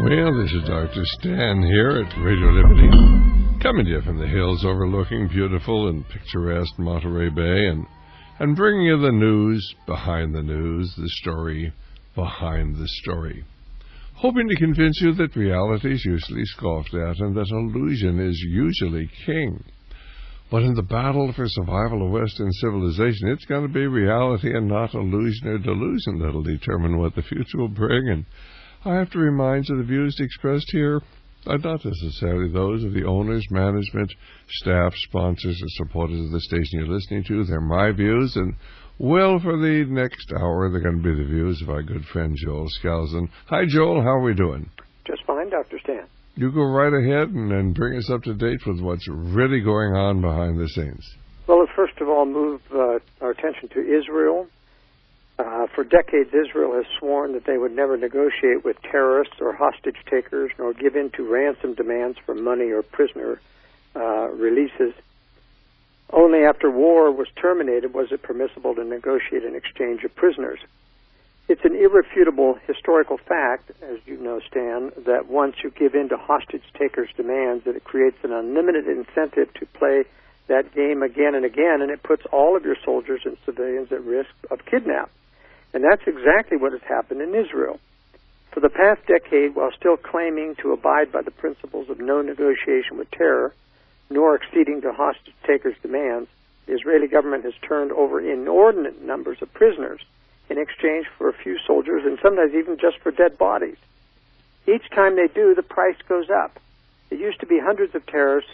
Well, this is Dr. Stan here at Radio Liberty, coming to you from the hills overlooking beautiful and picturesque Monterey Bay, and bringing you the news behind the news, the story behind the story. Hoping to convince you that reality is usually scoffed at and that illusion is usually king. But in the battle for survival of Western civilization, it's going to be reality and not illusion or delusion that'll determine what the future will bring. And I have to remind you the views expressed here are not necessarily those of the owners, management, staff, sponsors, or supporters of the station you're listening to. They're my views, and well, for the next hour, they're going to be the views of our good friend Joel Skousen. Hi, Joel. How are we doing? Just fine, Dr. Stan. You go right ahead and bring us up to date with what's really going on behind the scenes. Well, let's first of all move our attention to Israel. For decades, Israel has sworn that they would never negotiate with terrorists or hostage takers, nor give in to ransom demands for money or prisoner releases. Only after war was terminated was it permissible to negotiate an exchange of prisoners. It's an irrefutable historical fact, as you know, Stan, that once you give in to hostage takers' demands, that it creates an unlimited incentive to play that game again and again, and it puts all of your soldiers and civilians at risk of kidnap. And that's exactly what has happened in Israel. For the past decade, while still claiming to abide by the principles of no negotiation with terror, nor acceding to hostage takers' demands, the Israeli government has turned over inordinate numbers of prisoners in exchange for a few soldiers and sometimes even just for dead bodies. Each time they do, the price goes up. It used to be hundreds of terrorist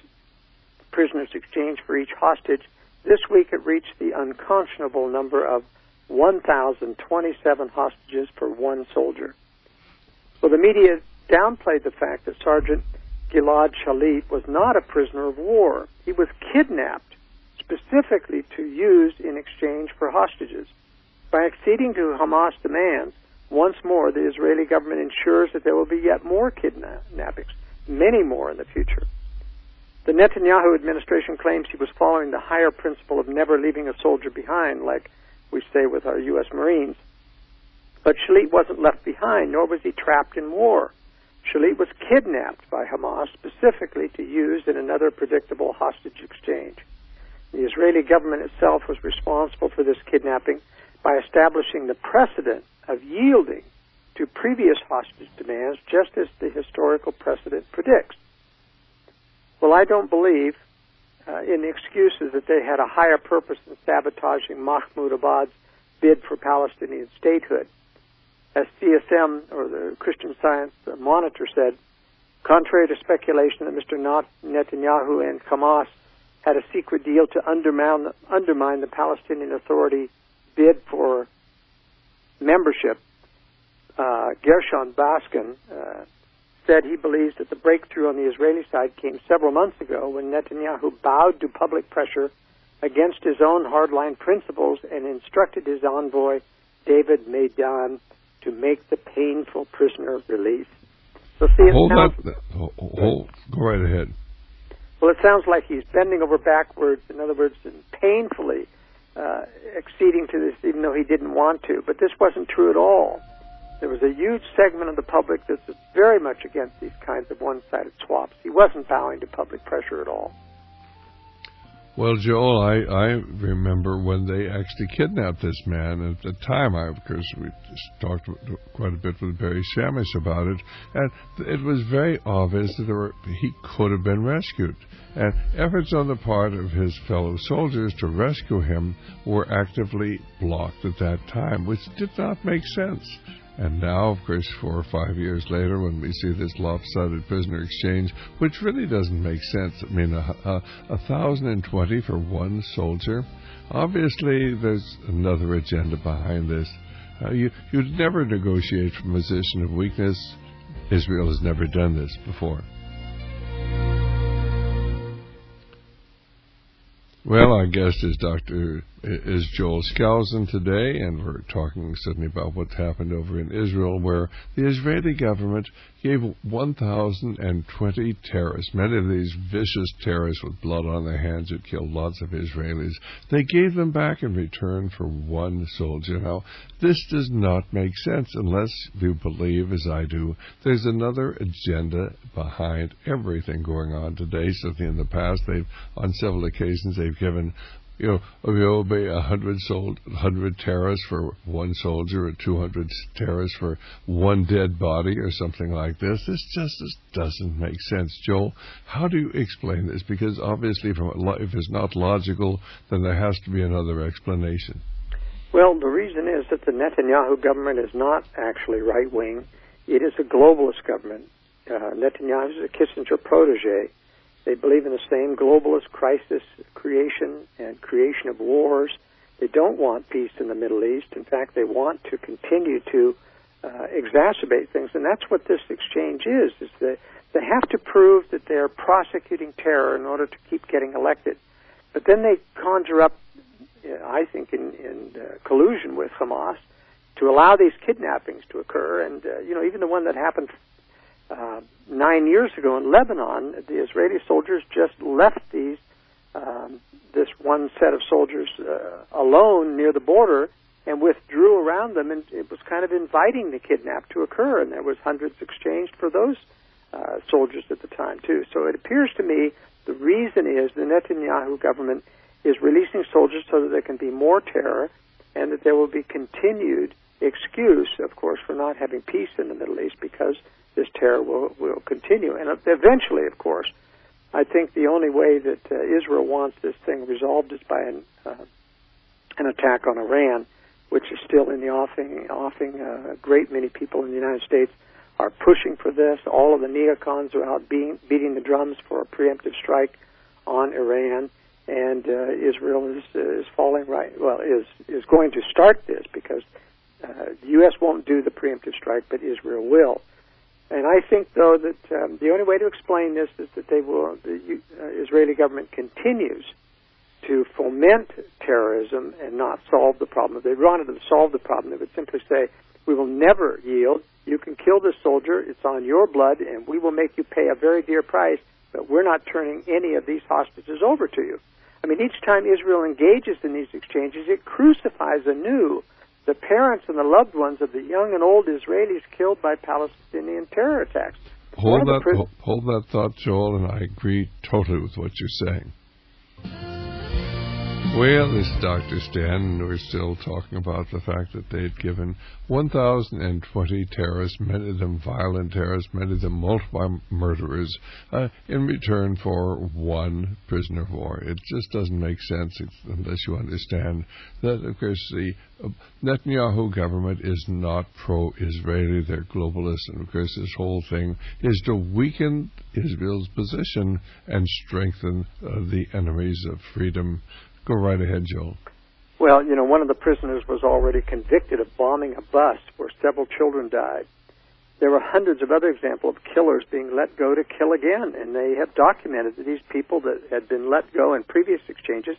prisoners exchanged for each hostage. This week it reached the unconscionable number of 1,027 hostages for one soldier. Well, the media downplayed the fact that Sergeant Gilad Shalit was not a prisoner of war. He was kidnapped specifically to use in exchange for hostages. By acceding to Hamas demands, once more the Israeli government ensures that there will be yet more kidnappings, many more in the future. The Netanyahu administration claims he was following the higher principle of never leaving a soldier behind, like we say with our U.S. Marines. But Shalit wasn't left behind, nor was he trapped in war. Shalit was kidnapped by Hamas specifically to use in another predictable hostage exchange. The Israeli government itself was responsible for this kidnapping by establishing the precedent of yielding to previous hostage demands, just as the historical precedent predicts. Well, I don't believe in the excuses that they had a higher purpose than sabotaging Mahmoud Abbas's bid for Palestinian statehood. As CSM, or the Christian Science Monitor, said, contrary to speculation that Mr. Netanyahu and Hamas had a secret deal to undermine the Palestinian Authority bid for membership, Gershon Baskin said he believes that the breakthrough on the Israeli side came several months ago when Netanyahu bowed to public pressure against his own hardline principles and instructed his envoy, David Maidan, to make the painful prisoner release. So see, go right ahead. Well, it sounds like he's bending over backwards, in other words, and painfully acceding to this, even though he didn't want to. But this wasn't true at all. There was a huge segment of the public that's very much against these kinds of one-sided swaps. He wasn't bowing to public pressure at all. Well, Joel, I remember when they actually kidnapped this man. At the time, of course, we talked quite a bit with Barry Shamus about it, and it was very obvious that he could have been rescued. And efforts on the part of his fellow soldiers to rescue him were actively blocked at that time, which did not make sense. And now, of course, 4 or 5 years later, when we see this lopsided prisoner exchange, which really doesn't make sense. I mean, 1,020 for one soldier. Obviously, there's another agenda behind this. You'd never negotiate from a position of weakness. Israel has never done this before. Well, our guest is Dr. is Joel Skousen today, and we're talking suddenly about what happened over in Israel, where the Israeli government gave 1,020 terrorists, many of these vicious terrorists with blood on their hands who killed lots of Israelis, they gave them back in return for one soldier. Now, this does not make sense unless you believe, as I do, there's another agenda behind everything going on today. So in the past, on several occasions, they've given 100 terrorists for one soldier, or 200 terrorists for one dead body, or something like this. This just doesn't make sense. Joel, how do you explain this? Because obviously, if it's not logical, then there has to be another explanation. Well, the reason is that the Netanyahu government is not actually right-wing. It is a globalist government. Netanyahu is a Kissinger protege. They believe in the same globalist crisis creation and creation of wars. They don't want peace in the Middle East. In fact, they want to continue to exacerbate things, and that's what this exchange is that they have to prove that they're prosecuting terror in order to keep getting elected. But then they conjure up, I think, in collusion with Hamas to allow these kidnappings to occur. And, even the one that happened 9 years ago in Lebanon, the Israeli soldiers just left this one set of soldiers alone near the border and withdrew around them, and it was kind of inviting the kidnap to occur, and there was hundreds exchanged for those soldiers at the time, too. So it appears to me the reason is the Netanyahu government is releasing soldiers so that there can be more terror and that there will be continued excuse, of course, for not having peace in the Middle East because this terror will continue. And eventually, of course, I think the only way that Israel wants this thing resolved is by an attack on Iran, which is still in the offing. A great many people in the United States are pushing for this. All of the neocons are out beating the drums for a preemptive strike on Iran, and Israel is falling is going to start this because the U.S. won't do the preemptive strike, but Israel will. And I think, though, that the only way to explain this is that the Israeli government continues to foment terrorism and not solve the problem. If they wanted to solve the problem, they would simply say, we will never yield. You can kill this soldier. It's on your blood, and we will make you pay a very dear price, but we're not turning any of these hostages over to you. I mean, each time Israel engages in these exchanges, it crucifies anew the parents and the loved ones of the young and old Israelis killed by Palestinian terror attacks. Hold that thought, Joel, and I agree totally with what you're saying. Well, this is Dr. Stan, and we're still talking about the fact that they'd given 1,020 terrorists, many of them violent terrorists, many of them multiple murderers, in return for one prisoner of war. It just doesn't make sense unless you understand that, of course, the Netanyahu government is not pro-Israeli. They're globalists, and, of course, this whole thing is to weaken Israel's position and strengthen the enemies of freedom. Go right ahead, Joel. Well, one of the prisoners was already convicted of bombing a bus where several children died. There were hundreds of other examples of killers being let go to kill again, and they have documented that these people that had been let go in previous exchanges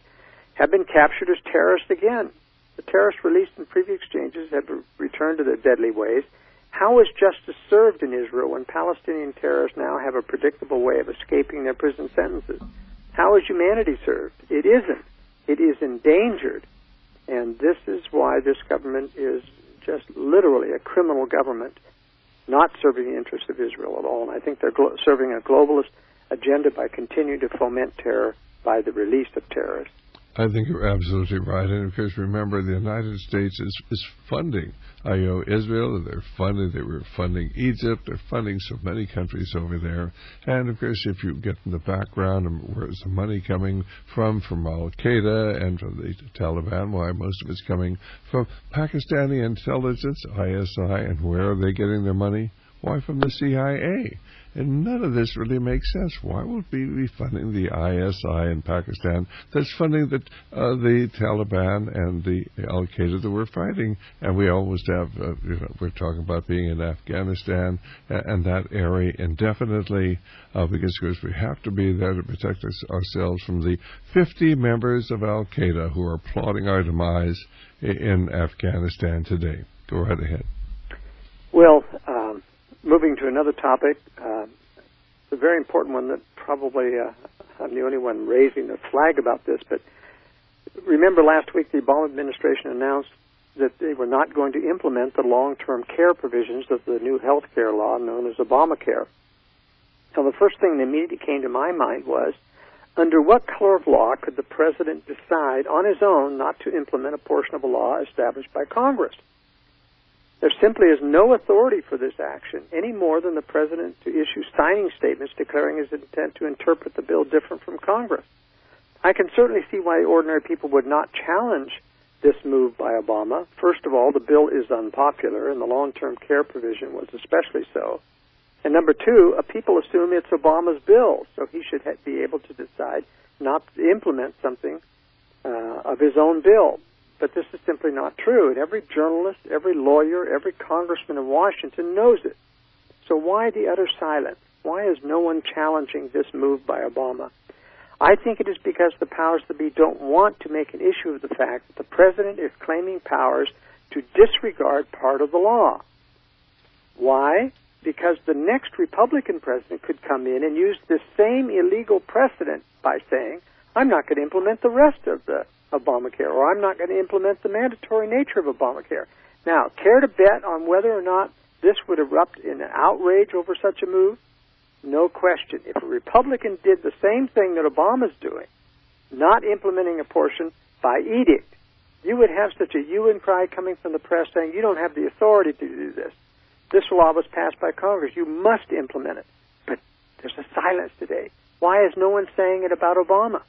have been captured as terrorists again. The terrorists released in previous exchanges have returned to their deadly ways. How is justice served in Israel when Palestinian terrorists now have a predictable way of escaping their prison sentences? How is humanity served? It isn't. It is endangered, and this is why this government is just literally a criminal government, not serving the interests of Israel at all. And I think they're serving a globalist agenda by continuing to foment terror by the release of terrorists. I think you're absolutely right. And, of course, remember, the United States is funding Israel. They were funding Egypt. They're funding so many countries over there. And, of course, if you get in the background, where's the money coming from Al-Qaeda and from the Taliban? Why, most of it's coming from Pakistani intelligence, ISI. And where are they getting their money? Why, from the CIA. And none of this really makes sense. Why would we be funding the ISI in Pakistan that's funding the Taliban and the Al-Qaeda that we're fighting? And we always have, we're talking about being in Afghanistan and that area indefinitely because we have to be there to protect ourselves from the 50 members of Al-Qaeda who are plotting our demise in Afghanistan today. Go right ahead. Well, moving to another topic, a very important one that probably I'm the only one raising the flag about this, but remember last week the Obama administration announced that they were not going to implement the long-term care provisions of the new health care law known as Obamacare. So the first thing that immediately came to my mind was, under what color of law could the president decide on his own not to implement a portion of a law established by Congress? There simply is no authority for this action, any more than the president to issue signing statements declaring his intent to interpret the bill different from Congress. I can certainly see why ordinary people would not challenge this move by Obama. First of all, the bill is unpopular, and the long-term care provision was especially so. And number two, people assume it's Obama's bill, so he should be able to decide not to implement something of his own bill. But this is simply not true, and every journalist, every lawyer, every congressman in Washington knows it. So why the utter silence? Why is no one challenging this move by Obama? I think it is because the powers that be don't want to make an issue of the fact that the president is claiming powers to disregard part of the law. Why? Because the next Republican president could come in and use this same illegal precedent by saying, I'm not going to implement the rest of the Obamacare, or I'm not going to implement the mandatory nature of Obamacare. Now, care to bet on whether or not this would erupt in an outrage over such a move? No question. If a Republican did the same thing that Obama's doing, not implementing a portion by edict, you would have such a hue and cry coming from the press saying, you don't have the authority to do this. This law was passed by Congress. You must implement it. But there's a silence today. Why is no one saying it about Obama?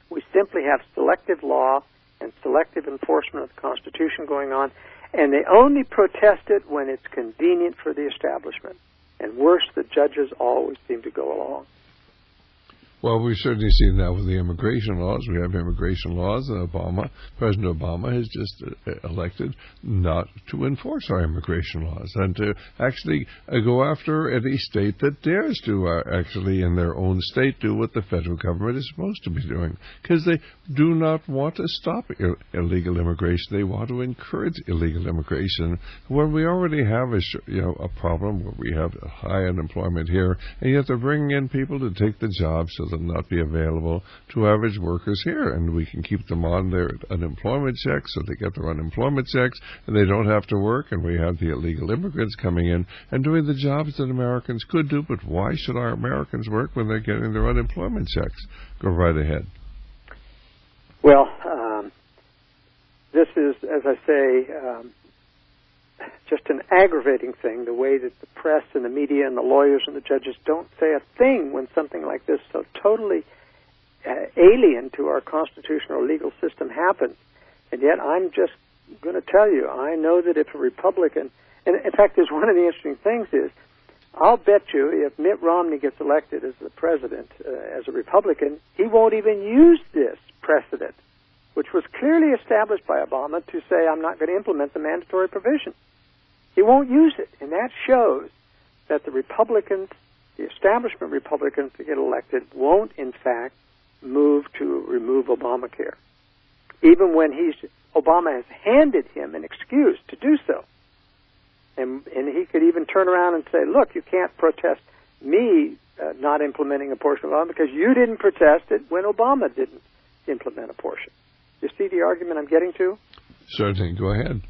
We simply have selective law and selective enforcement of the Constitution going on, and they only protest it when it's convenient for the establishment. And worse, the judges always seem to go along. Well, we've certainly seen that with the immigration laws. We have immigration laws, and President Obama has just elected not to enforce our immigration laws and to actually go after any state that dares to actually, in their own state, do what the federal government is supposed to be doing. Because they do not want to stop illegal immigration. They want to encourage illegal immigration. When we already have a problem where we have high unemployment here, and yet they're bringing in people to take the jobs so that not be available to average workers here, and we can keep them on their unemployment checks so they get their unemployment checks and they don't have to work, and we have the illegal immigrants coming in and doing the jobs that Americans could do. But why should our Americans work when they're getting their unemployment checks? Go right ahead. Well, this is, as I say, just an aggravating thing, the way that the press and the media and the lawyers and the judges don't say a thing when something like this so totally alien to our constitutional legal system happens. And yet I'm just going to tell you, I know that if a Republican, and in fact, there's one of the interesting things is, I'll bet you if Mitt Romney gets elected as the president, as a Republican, he won't even use this precedent, which was clearly established by Obama to say, I'm not going to implement the mandatory provision. He won't use it, and that shows that the Republicans, the establishment Republicans that get elected, won't, in fact, move to remove Obamacare, even when Obama has handed him an excuse to do so. And he could even turn around and say, look, you can't protest me not implementing a portion of Obama because you didn't protest it when Obama didn't implement a portion. You see the argument I'm getting to? Certainly. Go ahead.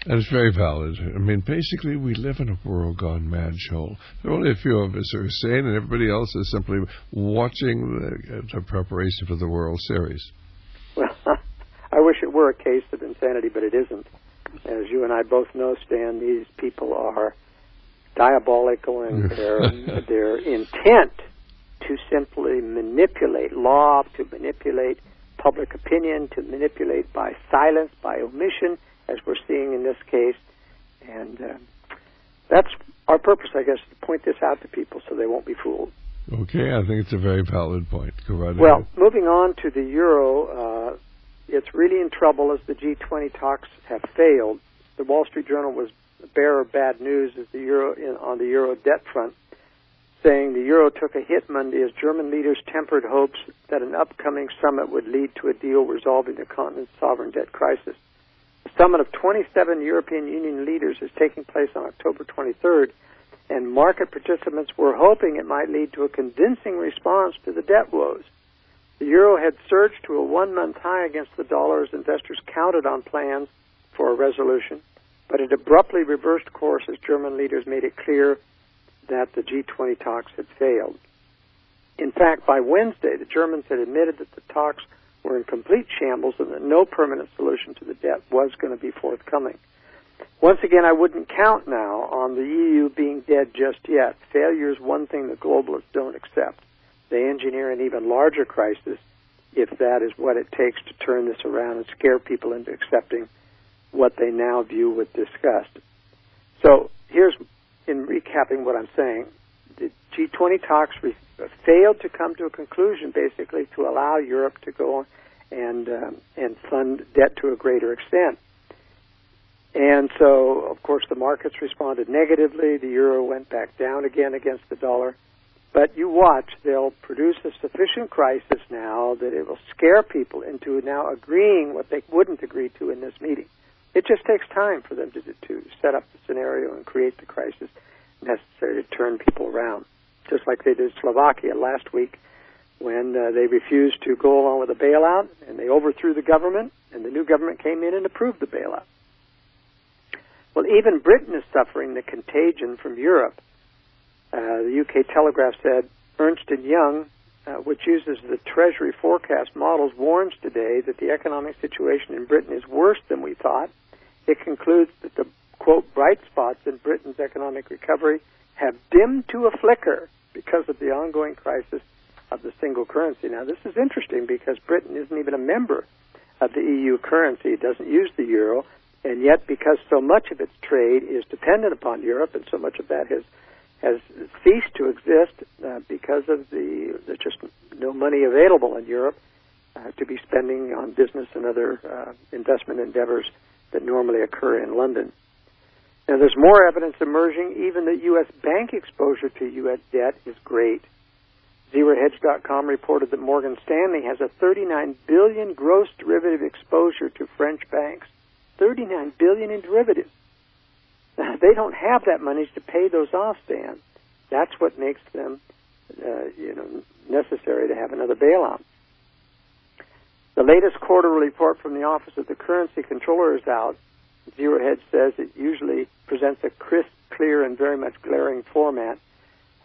And it's very valid. I mean, basically, we live in a world gone mad, Joel. There are only a few of us who are sane, and everybody else is simply watching the preparation for the World Series. Well, I wish it were a case of insanity, but it isn't. As you and I both know, Stan, these people are diabolical in their intent to simply manipulate law, to manipulate public opinion, to manipulate by silence, by omission, as we're seeing in this case. And that's our purpose, I guess, is to point this out to people so they won't be fooled. Okay, I think it's a very valid point. Go right ahead. Well, moving on to the euro, it's really in trouble as the G20 talks have failed. The Wall Street Journal was the bearer of bad news as on the euro debt front, saying the euro took a hit Monday as German leaders tempered hopes that an upcoming summit would lead to a deal resolving the continent's sovereign debt crisis. The summit of 27 European Union leaders is taking place on October 23rd, and market participants were hoping it might lead to a convincing response to the debt woes. The euro had surged to a one-month high against the dollar as investors counted on plans for a resolution, but it abruptly reversed course as German leaders made it clear that the G20 talks had failed. In fact, by Wednesday, the Germans had admitted that the talks were in complete shambles and that no permanent solution to the debt was going to be forthcoming. Once again, I wouldn't count now on the EU being dead just yet. Failure is one thing the globalists don't accept. They engineer an even larger crisis if that is what it takes to turn this around and scare people into accepting what they now view with disgust. So here's, in recapping what I'm saying, the G20 talks failed to come to a conclusion, basically, to allow Europe to go and fund debt to a greater extent. And so, of course, the markets responded negatively. The euro went back down again against the dollar. But you watch, they'll produce a sufficient crisis now that it will scare people into now agreeing what they wouldn't agree to in this meeting. It just takes time for them to set up the scenario and create the crisis necessary to turn people around, just like they did Slovakia last week when they refused to go along with the bailout, and they overthrew the government, and the new government came in and approved the bailout. Well, even Britain is suffering the contagion from Europe. The UK Telegraph said Ernst & Young, which uses the Treasury forecast models, warns today that the economic situation in Britain is worse than we thought. It concludes that the, quote, bright spots in Britain's economic recovery have dimmed to a flicker because of the ongoing crisis of the single currency. Now, this is interesting because Britain isn't even a member of the EU currency. It doesn't use the euro, and yet because so much of its trade is dependent upon Europe and so much of that has ceased to exist because of there's just no money available in Europe to be spending on business and other investment endeavors that normally occur in London. Now, there's more evidence emerging. Even the U.S. bank exposure to U.S. debt is great. ZeroHedge.com reported that Morgan Stanley has a $39 billion gross derivative exposure to French banks. $39 billion in derivatives. They don't have that money to pay those off, Stan. That's what makes them, necessary to have another bailout. The latest quarterly report from the Office of the Currency Controller is out. Zero Hedge says it usually presents a crisp, clear, and very much glaring format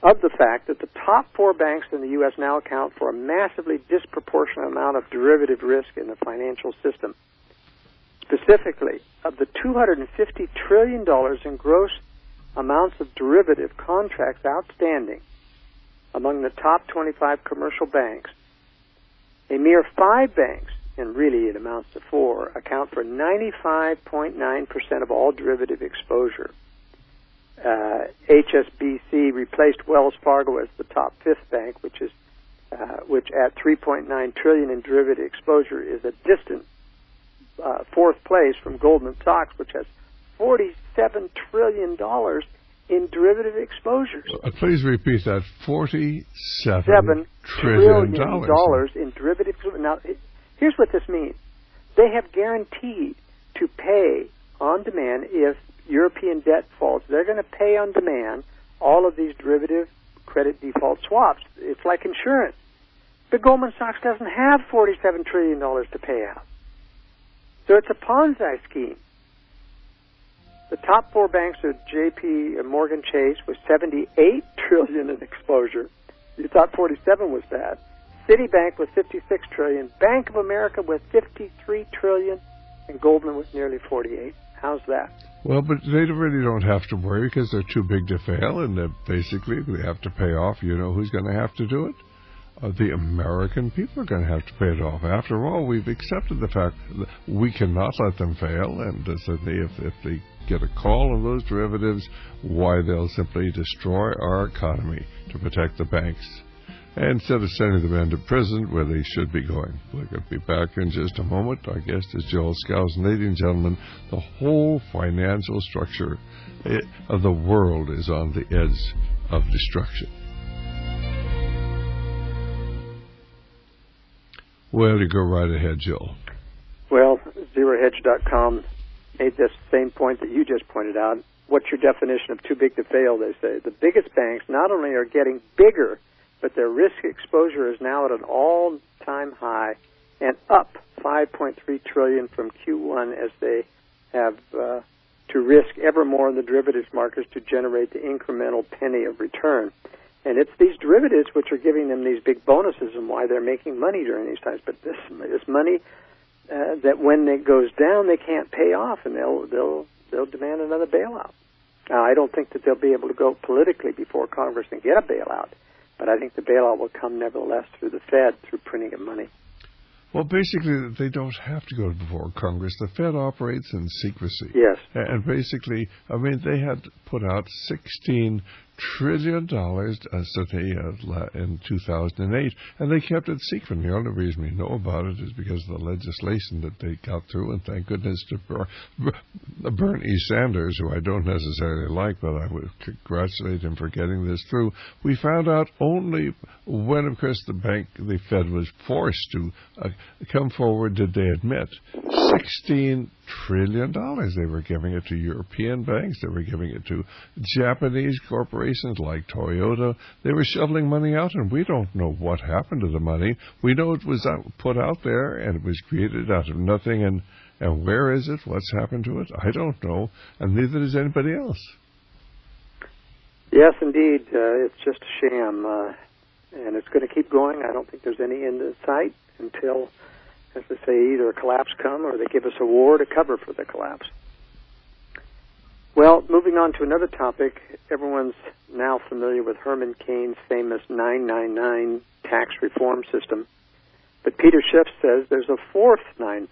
of the fact that the top four banks in the U.S. now account for a massively disproportionate amount of derivative risk in the financial system. Specifically, of the $250 trillion in gross amounts of derivative contracts outstanding among the top 25 commercial banks, a mere 5 banks, and really it amounts to 4, account for 95.9% of all derivative exposure. HSBC replaced Wells Fargo as the top 5th bank, which at $3.9 trillion in derivative exposure is a distant 4th place from Goldman Sachs, which has $47 trillion in derivative exposures. Please repeat that. $47 trillion in derivative. Now, here's what this means. They have guaranteed to pay on demand if European debt falls. They're going to pay on demand all of these derivative credit default swaps. It's like insurance. But Goldman Sachs doesn't have $47 trillion to pay out. So it's a Ponzi scheme. The top 4 banks are JP Morgan Chase with $78 trillion in exposure. You thought 47 was bad. Citibank with $56 trillion, Bank of America with $53 trillion, and Goldman with nearly $48. How's that? Well, but they really don't have to worry because they're too big to fail, and basically they have to pay off. You know who's going to have to do it? The American people are going to have to pay it off. After all, we've accepted the fact that we cannot let them fail, and certainly if the get a call on those derivatives, why, they'll simply destroy our economy to protect the banks, instead of sending the men to prison where they should be going. We're going to be back in just a moment. Our guest is Joel Skousen. Ladies and gentlemen, the whole financial structure of the world is on the edge of destruction. Well, you go right ahead, Joel. Well, ZeroHedge.com made this same point that you just pointed out. What's your definition of too big to fail, they say. The biggest banks not only are getting bigger, but their risk exposure is now at an all-time high and up $5.3 trillion from Q1 as they have to risk ever more in the derivatives markets to generate the incremental penny of return. And it's these derivatives which are giving them these big bonuses and why they're making money during these times. But this money that when it goes down, they can't pay off, and they'll demand another bailout. Now, I don't think that they'll be able to go politically before Congress and get a bailout, but I think the bailout will come nevertheless through the Fed, through printing of money. Well, basically, they don't have to go before Congress. The Fed operates in secrecy. Yes. And basically, I mean, they had put out $16 trillion in 2008, and they kept it secret. The only reason we know about it is because of the legislation that they got through, and thank goodness to Bernie Sanders, who I don't necessarily like, but I would congratulate him for getting this through. We found out only when, of course, the Fed was forced to come forward did they admit $16 trillion. They were giving it to European banks. They were giving it to Japanese corporations like Toyota. They were shoveling money out, and we don't know what happened to the money. We know it was put out there, and it was created out of nothing, and where is it? What's happened to it? I don't know, and neither does anybody else. Yes, indeed. It's just a sham, and it's going to keep going. I don't think there's any end in sight until, as they say, either a collapse come or they give us a war to cover for the collapse. Well, moving on to another topic, everyone's now familiar with Herman Cain's famous 999 tax reform system. But Peter Schiff says there's a fourth 9%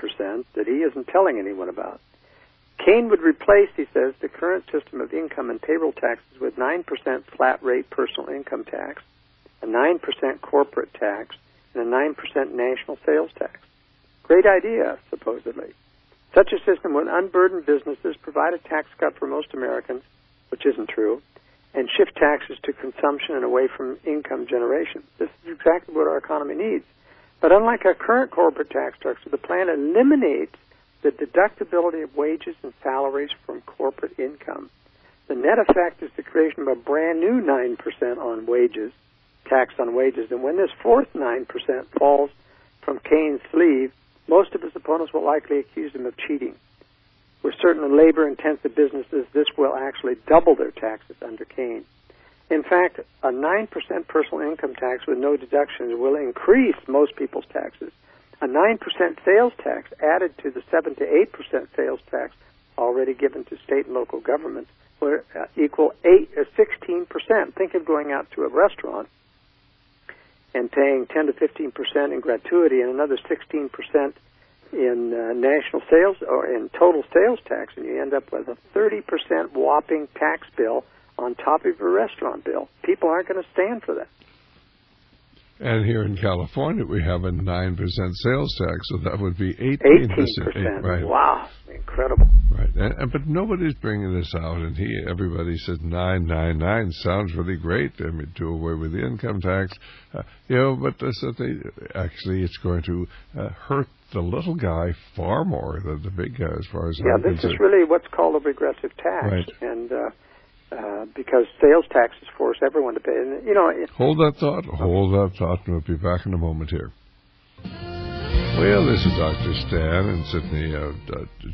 that he isn't telling anyone about. Cain would replace, he says, the current system of income and payroll taxes with 9% flat rate personal income tax, a 9% corporate tax, and a 9% national sales tax. Great idea, supposedly. Such a system would unburden businesses, provide a tax cut for most Americans, which isn't true, and shift taxes to consumption and away from income generation. This is exactly what our economy needs. But unlike our current corporate tax structure, the plan eliminates the deductibility of wages and salaries from corporate income. The net effect is the creation of a brand new 9% on wages, tax on wages. And when this fourth 9% falls from Cain's sleeve, most of his opponents will likely accuse him of cheating. With certain labor-intensive businesses, this will actually double their taxes under Cain. In fact, a 9% personal income tax with no deductions will increase most people's taxes. A 9% sales tax added to the 7 to 8% sales tax already given to state and local governments will equal 16%. Think of going out to a restaurant and paying 10 to 15% in gratuity and another 16% in national sales or in total sales tax, and you end up with a 30% whopping tax bill on top of your restaurant bill. People aren't going to stand for that. And here in California, we have a 9% sales tax, so that would be 18%. Right. Wow, incredible. Right, but nobody's bringing this out, and everybody says 999 sounds really great. I mean, do away with the income tax, but actually it's going to hurt the little guy far more than the big guy, as far as I'm this is really what's called a regressive tax, right. And because sales taxes force everyone to pay. And, hold that thought, and we'll be back in a moment here. Well, this is Dr. Stan, and certainly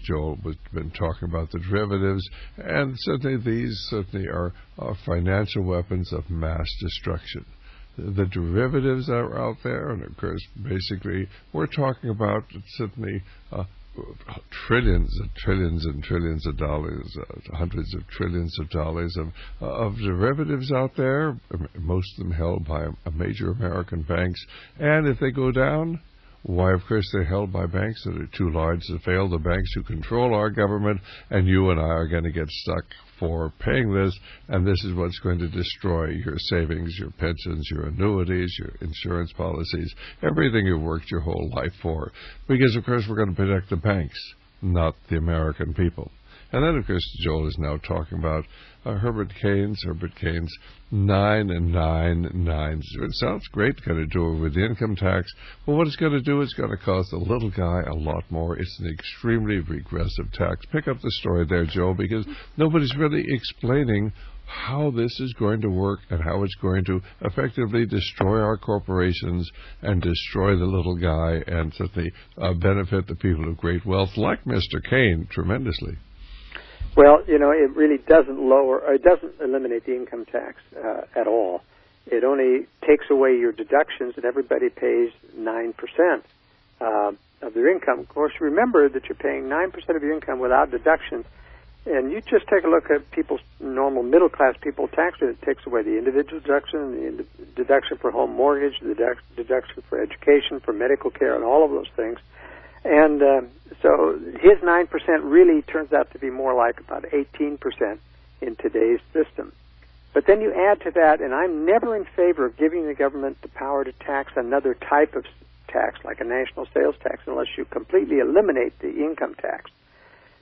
Joel has been talking about the derivatives, and certainly these are financial weapons of mass destruction. The derivatives that are out there, and of course, basically, we're talking about certainly trillions and trillions and trillions of dollars, hundreds of trillions of dollars of derivatives out there, most of them held by major American banks. And if they go down, Why, of course, they're held by banks that are too large to fail, the banks who control our government, and you and I are going to get stuck for paying this, and this is what's going to destroy your savings, your pensions, your annuities, your insurance policies, everything you've worked your whole life for. Because, of course, we're going to protect the banks, not the American people. And then, of course, Joel is now talking about Herman Cain's 9 and 9 nines. It sounds great, going to do it with the income tax. Well, what it's going to do is going to cost the little guy a lot more. It's an extremely regressive tax. Pick up the story there, Joel, because nobody's really explaining how this is going to work and how it's going to effectively destroy our corporations and destroy the little guy and certainly benefit the people of great wealth like Mr. Cain tremendously. Well, it really doesn't eliminate the income tax at all. It only takes away your deductions, and everybody pays 9% of their income. Of course, remember that you're paying 9% of your income without deductions, and you just take a look at people's normal middle-class people taxes. It takes away the individual deduction, the deduction for home mortgage, the deduction for education, for medical care, and all of those things. And so his 9% really turns out to be more like about 18% in today's system. But then you add to that, and I'm never in favor of giving the government the power to tax another type of tax, like a national sales tax, unless you completely eliminate the income tax.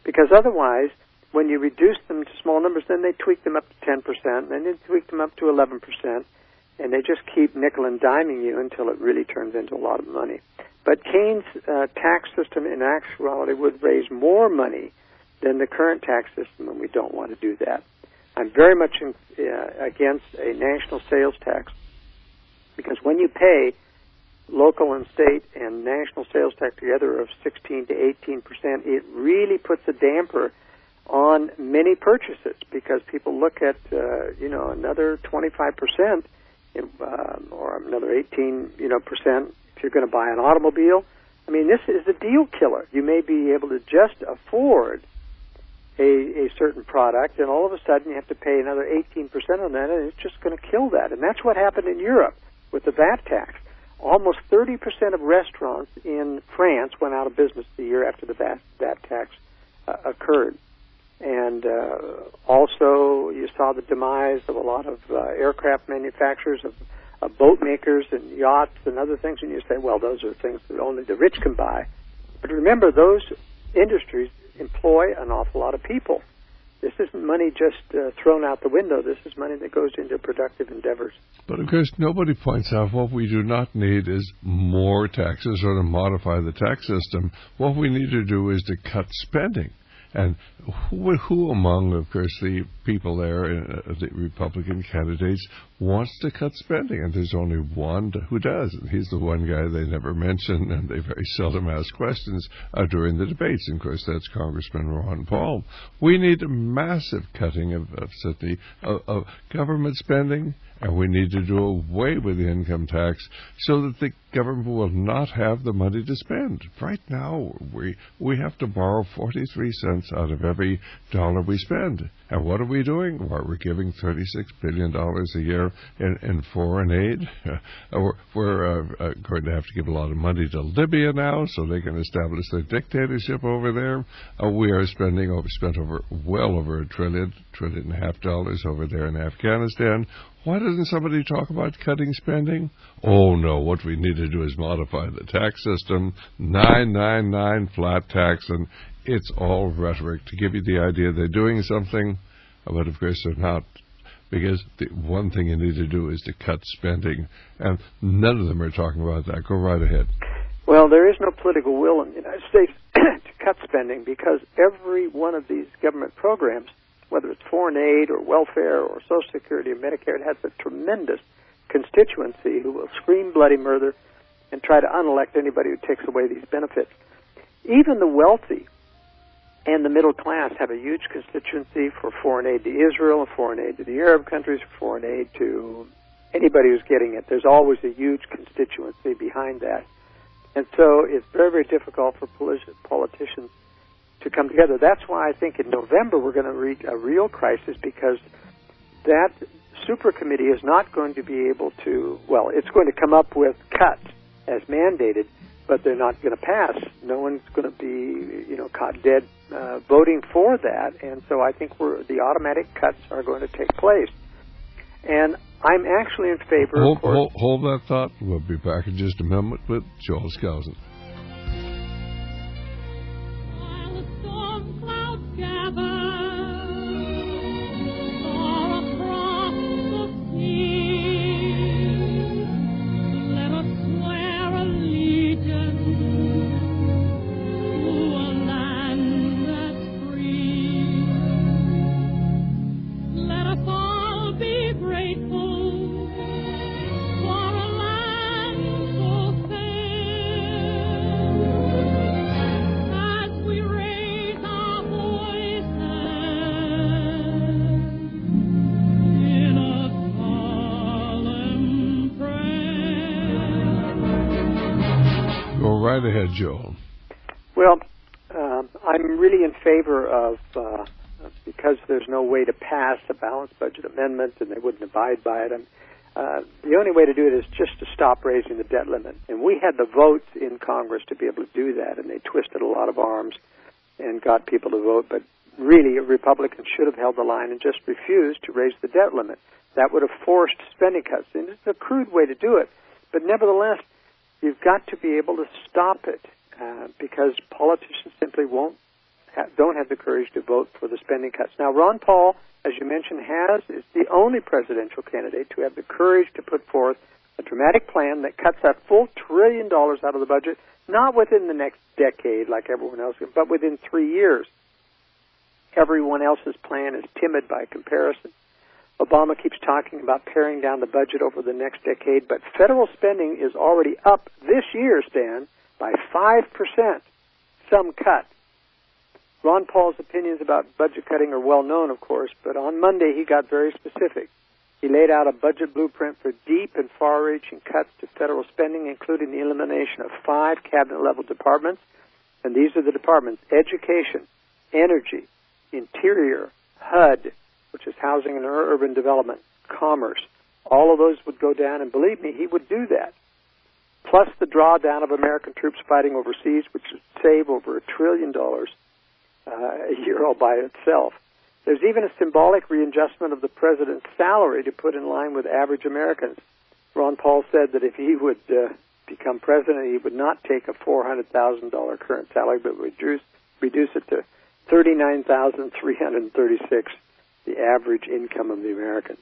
Because otherwise, when you reduce them to small numbers, then they tweak them up to 10%, and then they tweak them up to 11%, and they just keep nickel and diming you until it really turns into a lot of money. But Cain's tax system, in actuality, would raise more money than the current tax system, and we don't want to do that. I'm very much against a national sales tax, because when you pay local and state and national sales tax together of 16 to 18%, it really puts a damper on many purchases, because people look at another 25% or another 18% if you're going to buy an automobile. I mean, this is a deal killer. You may be able to just afford a certain product, and all of a sudden you have to pay another 18% on that, and it's just going to kill that. And that's what happened in Europe with the VAT tax. Almost 30% of restaurants in France went out of business the year after the VAT tax occurred. And also you saw the demise of a lot of aircraft manufacturers, of boat makers and yachts and other things, and you say, well, those are things that only the rich can buy. But remember, those industries employ an awful lot of people. This isn't money just thrown out the window. This is money that goes into productive endeavors. But, of course, nobody points out what we do not need is more taxes or to modify the tax system. What we need to do is to cut spending. And who among, of course, the people there, the Republican candidates, wants to cut spending? And there's only one who does. And he's the one guy they never mention, and they very seldom ask questions during the debates. And, of course, that's Congressman Ron Paul. We need a massive cutting of government spending, and we need to do away with the income tax so that the government will not have the money to spend. Right now, we have to borrow 43 cents out of every dollar we spend. And what are we doing? Well, we're giving $36 billion a year in foreign aid. We're going to have to give a lot of money to Libya now so they can establish their dictatorship over there. We are spent well over $1.5 trillion over there in Afghanistan. Why doesn't somebody talk about cutting spending? Oh, no, what we need to do is modify the tax system, 999 flat tax, and it's all rhetoric to give you the idea they're doing something, but of course they're not, because the one thing you need to do is to cut spending, and none of them are talking about that. Go right ahead. Well, there is no political will in the United States to cut spending, because every one of these government programs, whether it's foreign aid or welfare or Social Security or Medicare, it has a tremendous constituency who will scream bloody murder and try to unelect anybody who takes away these benefits. Even the wealthy and the middle class have a huge constituency for foreign aid to Israel, foreign aid to the Arab countries, foreign aid to anybody who's getting it. There's always a huge constituency behind that. And so it's very, very difficult for politicians to come together. That's why I think in November we're going to reach a real crisis, because that super committee is not going to be able to, well, it's going to come up with cuts as mandated, but they're not going to pass. No one's going to be, caught dead voting for that, and so I think the automatic cuts are going to take place. And I'm actually in favor. Hold that thought. We'll be back in just a moment with Joel Skousen. While the storm clouds gather across the sea, let us swear allegiance to a land that's free. Let us all be grateful for a land so fair, as we raise our voices in a solemn prayer. Go right ahead, Joel. Well, I'm really in favor of, because there's no way to pass a balanced budget amendment and they wouldn't abide by it, the only way to do it is just to stop raising the debt limit. And we had the votes in Congress to be able to do that, and they twisted a lot of arms and got people to vote. But really, Republicans should have held the line and just refused to raise the debt limit. That would have forced spending cuts. And it's a crude way to do it, but nevertheless, you've got to be able to stop it because politicians simply don't have the courage to vote for the spending cuts. Now, Ron Paul, as you mentioned, is the only presidential candidate to have the courage to put forth a dramatic plan that cuts that full $1 trillion out of the budget, not within the next decade like everyone else, but within 3 years. Everyone else's plan is timid by comparison. Obama keeps talking about paring down the budget over the next decade, but federal spending is already up this year, Stan, by 5%. Some cut. Ron Paul's opinions about budget cutting are well known, of course, but on Monday he got very specific. He laid out a budget blueprint for deep and far-reaching cuts to federal spending, including the elimination of 5 cabinet-level departments. And these are the departments: Education, Energy, Interior, HUD, which is Housing and Urban Development, Commerce. All of those would go down, and believe me, he would do that. Plus the drawdown of American troops fighting overseas, which would save over $1 trillion a year all by itself. There's even a symbolic readjustment of the president's salary to put in line with average Americans. Ron Paul said that if he would become president, he would not take a $400,000 current salary, but reduce it to $39,336, the average income of the Americans.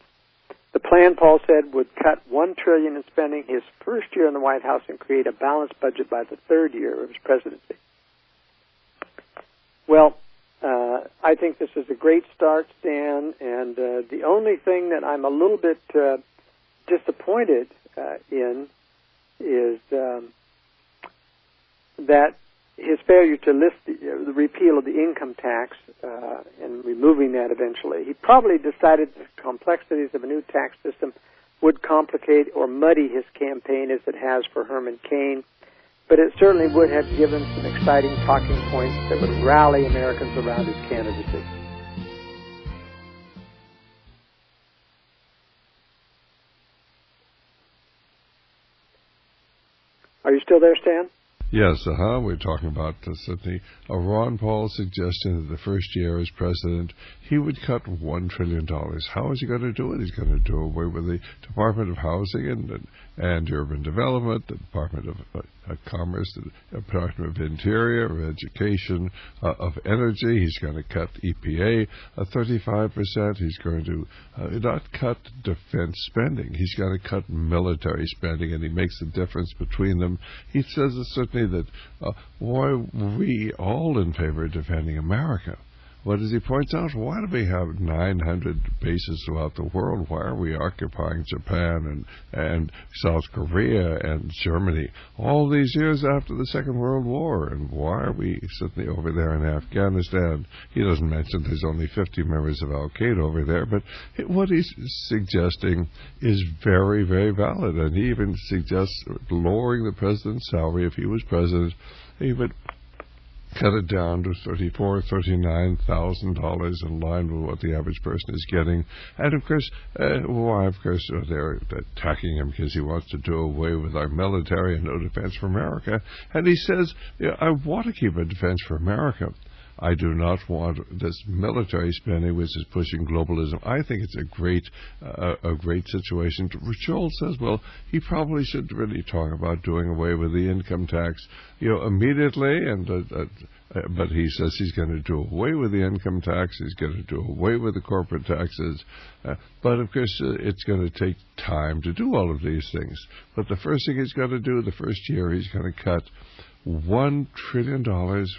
The plan, Paul said, would cut $1 trillion in spending his first year in the White House and create a balanced budget by the third year of his presidency. Well, I think this is a great start, Stan, and the only thing that I'm a little bit disappointed in is that his failure to lift the repeal of the income tax and removing that eventually. He probably decided the complexities of a new tax system would complicate or muddy his campaign as it has for Herman Cain, but it certainly would have given some exciting talking points that would rally Americans around his candidacy. Are you still there, Stan? Yes, we're talking about certainly a Ron Paul suggestion that the first year as president, he would cut $1 trillion. How is he going to do it? He's going to do away with the Department of Housing and Urban Development, the Department of Commerce, the Department of Interior, of Education, of Energy. He's going to cut EPA 35%. He's going to not cut defense spending. He's going to cut military spending, and he makes the difference between them. He says certainly that why we all in favor of defending America. What does he point out? Why do we have 900 bases throughout the world? Why are we occupying Japan and South Korea and Germany all these years after the Second World War? And why are we suddenly over there in Afghanistan? He doesn't mention there's only 50 members of Al-Qaeda over there, but what he's suggesting is very, very valid. And he even suggests lowering the president's salary if he was president. He would cut it down to $39,000 in line with what the average person is getting. And of course, they're attacking him because he wants to do away with our military and no defense for America. And he says, I want to keep a defense for America. I do not want this military spending, which is pushing globalism. I think it's a great situation. Joel says, well, he probably should really talk about doing away with the income tax, immediately. But he says he's going to do away with the income tax. He's going to do away with the corporate taxes. But of course, it's going to take time to do all of these things. But the first thing he's going to do, the first year, he's going to cut $1 trillion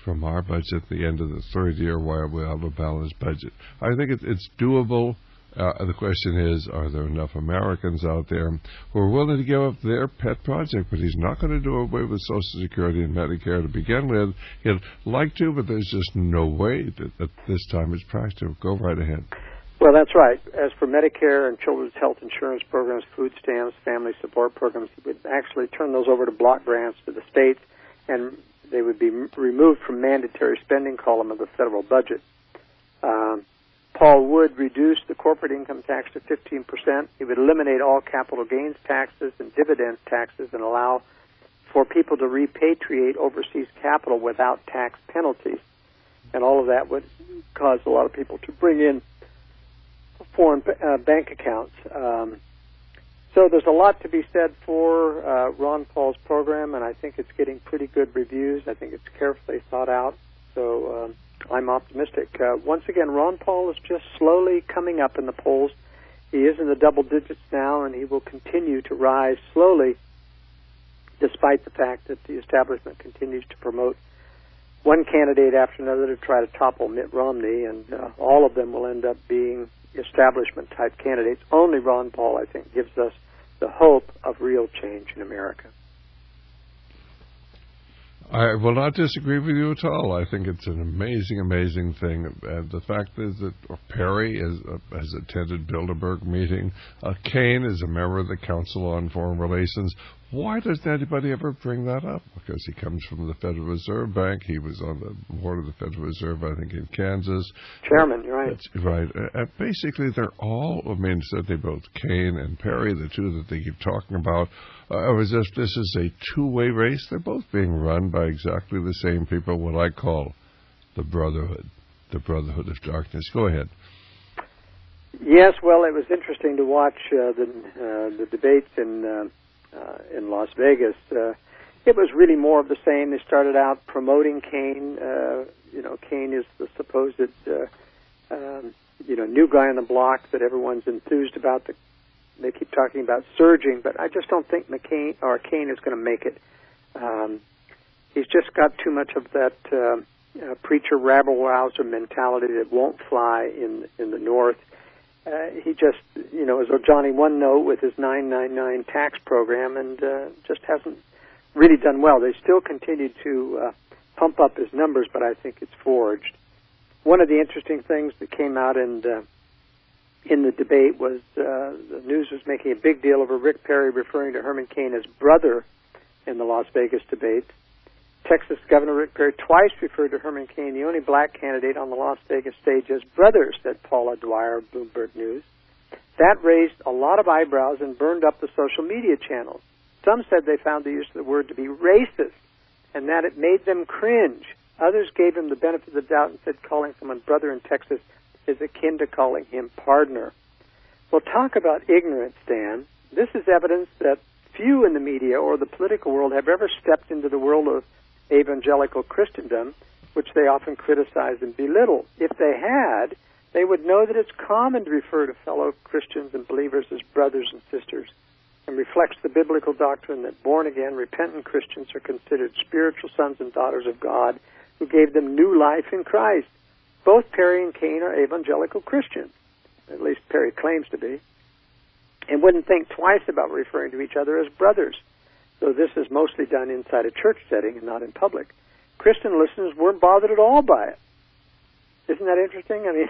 from our budget at the end of the third year while we have a balanced budget. I think it's doable. The question is, are there enough Americans out there who are willing to give up their pet project? But he's not going to do away with Social Security and Medicare to begin with. He'd like to, but there's just no way that at this time it's practical. Go right ahead. Well, that's right. As for Medicare and children's health insurance programs, food stamps, family support programs, he would actually turn those over to block grants to the states, and they would be removed from mandatory spending column of the federal budget. Paul would reduce the corporate income tax to 15%. He would eliminate all capital gains taxes and dividends taxes and allow for people to repatriate overseas capital without tax penalties. And all of that would cause a lot of people to bring in foreign bank accounts. So there's a lot to be said for Ron Paul's program, and I think it's getting pretty good reviews. I think it's carefully thought out. So I'm optimistic. Once again, Ron Paul is just slowly coming up in the polls. He is in the double digits now, and he will continue to rise slowly, despite the fact that the establishment continues to promote one candidate after another to try to topple Mitt Romney, and all of them will end up being establishment-type candidates. Only Ron Paul, I think, gives us the hope of real change in America. I will not disagree with you at all. I think it's an amazing, amazing thing. And the fact is that Perry has attended Bilderberg meeting. Cain is a member of the Council on Foreign Relations. Why doesn't anybody ever bring that up? Because he comes from the Federal Reserve Bank. He was on the board of the Federal Reserve, I think, in Kansas. Chairman, you're right. That's right. Basically, they're all, certainly both Cain and Perry, the two that they keep talking about, as if this is a two-way race. They're both being run by exactly the same people, what I call the Brotherhood of Darkness. Go ahead. Yes, well, it was interesting to watch the debates in Las Vegas. It was really more of the same. They started out promoting Cain. Cain is the supposed new guy on the block that everyone's enthused about. They keep talking about surging, but I just don't think Cain is going to make it. He's just got too much of that preacher rabble-rouser mentality that won't fly in the North. He just, as a Johnny One Note with his 999 tax program, and just hasn't really done well. They still continue to pump up his numbers, but I think it's forged. One of the interesting things that came out in the debate was the news was making a big deal over Rick Perry referring to Herman Cain as brother in the Las Vegas debate. Texas Governor Rick Perry twice referred to Herman Cain, the only black candidate on the Las Vegas stage, as brother, said Paula Dwyer of Bloomberg News. That raised a lot of eyebrows and burned up the social media channels. Some said they found the use of the word to be racist and that it made them cringe. Others gave him the benefit of the doubt and said calling someone brother in Texas is akin to calling him partner. Well, talk about ignorance, Dan. This is evidence that few in the media or the political world have ever stepped into the world of evangelical Christendom, which they often criticize and belittle. If they had, they would know that it's common to refer to fellow Christians and believers as brothers and sisters, and reflects the biblical doctrine that born-again, repentant Christians are considered spiritual sons and daughters of God who gave them new life in Christ. Both Perry and Cain are evangelical Christians, at least Perry claims to be, and wouldn't think twice about referring to each other as brothers. So this is mostly done inside a church setting and not in public. Christian listeners weren't bothered at all by it. Isn't that interesting? I mean,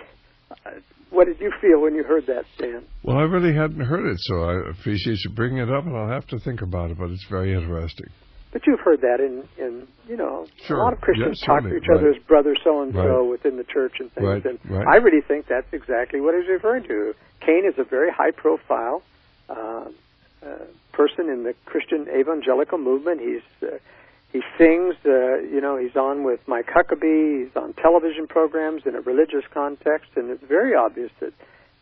what did you feel when you heard that, Stan? Well, I really hadn't heard it, so I appreciate you bringing it up, and I'll have to think about it, but it's very interesting. But you've heard that in you know, sure. a lot of Christians Yes, talk to each other as brother so-and-so within the church and things. And I really think that's exactly what he's referring to. Cain is a very high-profile person in the Christian evangelical movement. He sings, you know, he's on with Mike Huckabee, he's on television programs in a religious context, and it's very obvious that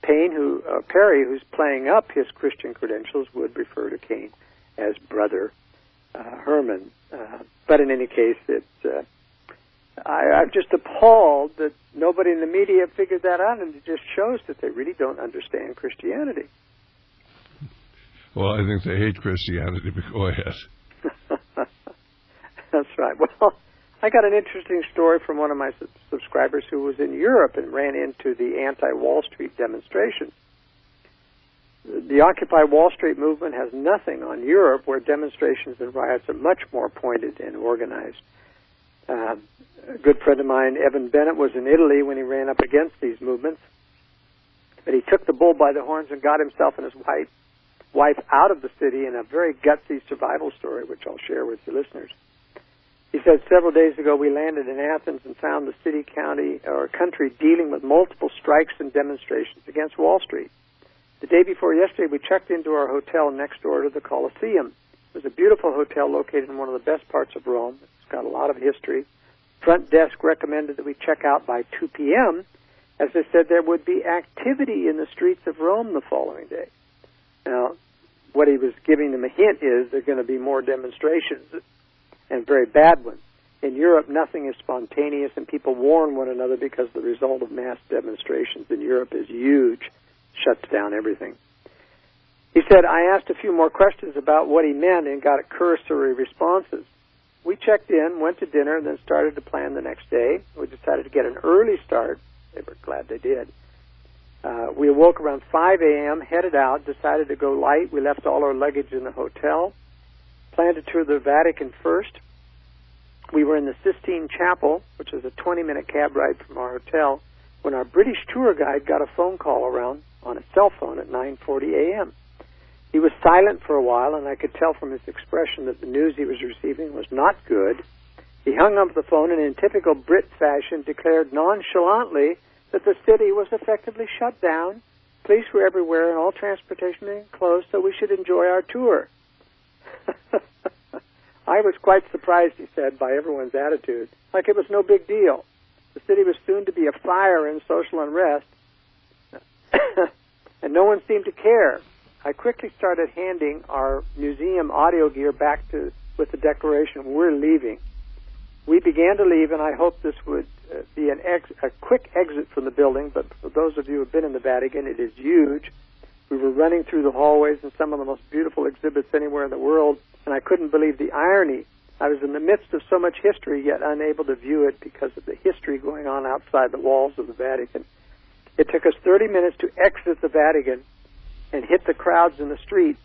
Perry, who's playing up his Christian credentials, would refer to Cain as brother Herman. But in any case, I'm just appalled that nobody in the media figured that out, and it just shows that they really don't understand Christianity. Well, I think they hate Christianity, but go ahead. That's right. Well, I got an interesting story from one of my subscribers who was in Europe and ran into the anti-Wall Street demonstrations. The Occupy Wall Street movement has nothing on Europe, where demonstrations and riots are much more pointed and organized. A good friend of mine, Evan Bennett, was in Italy when he ran up against these movements. But he took the bull by the horns and got himself and his wife out of the city in a very gutsy survival story, which I'll share with your listeners. He said, several days ago we landed in Athens and found the city, county, or country dealing with multiple strikes and demonstrations against Wall Street. The day before yesterday, we checked into our hotel next door to the Colosseum. It was a beautiful hotel located in one of the best parts of Rome. It's got a lot of history. Front desk recommended that we check out by 2 p.m., as they said there would be activity in the streets of Rome the following day. Now, what he was giving them a hint is there are going to be more demonstrations, and very bad ones. In Europe, nothing is spontaneous, and people warn one another because the result of mass demonstrations in Europe is huge, shuts down everything. He said, I asked a few more questions about what he meant and got cursory responses. We checked in, went to dinner, and then started to plan the next day. We decided to get an early start. They were glad they did. We awoke around 5 a.m., headed out, decided to go light. We left all our luggage in the hotel, planned to tour the Vatican first. We were in the Sistine Chapel, which is a 20-minute cab ride from our hotel, when our British tour guide got a phone call around on a cell phone at 9:40 a.m. He was silent for a while, and I could tell from his expression that the news he was receiving was not good. He hung up the phone and in typical Brit fashion declared nonchalantly that the city was effectively shut down, police were everywhere, and all transportation being closed, so we should enjoy our tour. I was quite surprised, he said, by everyone's attitude, like it was no big deal. The city was soon to be afire in social unrest, and no one seemed to care. I quickly started handing our museum audio gear back with the declaration, we're leaving. We began to leave, and I hoped this would be a quick exit from the building, but for those of you who have been in the Vatican, it is huge. We were running through the hallways and some of the most beautiful exhibits anywhere in the world, and I couldn't believe the irony. I was in the midst of so much history, yet unable to view it because of the history going on outside the walls of the Vatican. It took us 30 minutes to exit the Vatican and hit the crowds in the street.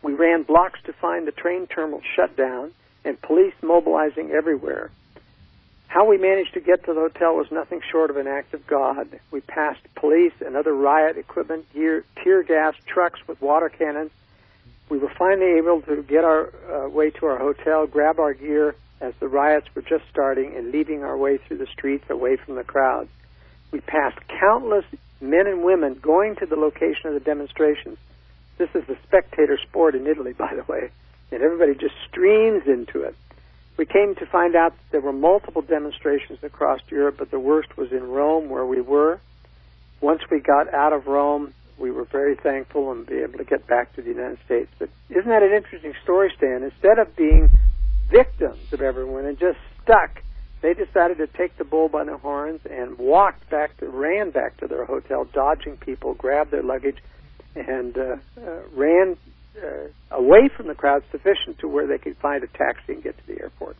We ran blocks to find the train terminal shut down and police mobilizing everywhere. How we managed to get to the hotel was nothing short of an act of God. We passed police and other riot equipment, tear gas trucks with water cannons. We were finally able to get our way to our hotel, grab our gear as the riots were just starting, and leaving our way through the streets away from the crowds. We passed countless men and women going to the location of the demonstrations. This is a spectator sport in Italy, by the way, and everybody just streams into it. We came to find out that there were multiple demonstrations across Europe, but the worst was in Rome, where we were. Once we got out of Rome, we were very thankful and be able to get back to the United States. But isn't that an interesting story, Stan? Instead of being victims of everyone and just stuck, they decided to take the bull by the horns and ran back to their hotel, dodging people, grabbed their luggage, and ran away from the crowd sufficient to where they could find a taxi and get to the airport.